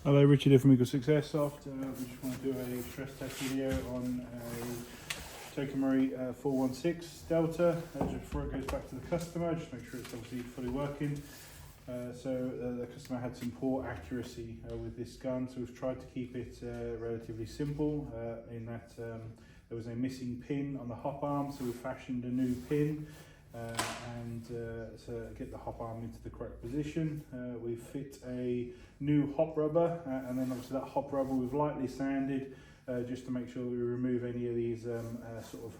Hello, Richard here from EagleSix Airsoft. We just want to do a stress test video on a Tokamori 416 Delta. Just before it goes back to the customer, just make sure it's obviously fully working. The customer had some poor accuracy with this gun, so we've tried to keep it relatively simple in that there was a missing pin on the hop arm, so we fashioned a new pin to get the hop arm into the correct position. We fit a new hop rubber, and then obviously that hop rubber we've lightly sanded just to make sure that we remove any of these sort of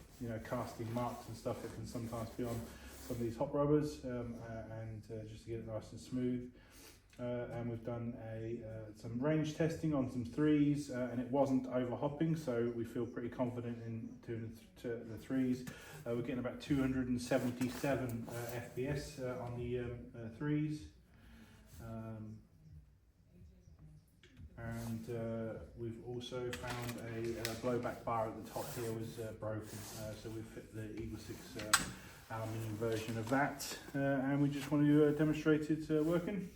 casting marks and stuff that can sometimes be on some of these hop rubbers, just to get it nice and smooth. And we've done some range testing on some threes, and it wasn't over hopping, so we feel pretty confident in doing the threes. We're getting about 277 FPS on the threes, we've also found a blowback bar at the top here was broken, so we fit the EagleSix aluminium version of that, and we just want to demonstrate it working.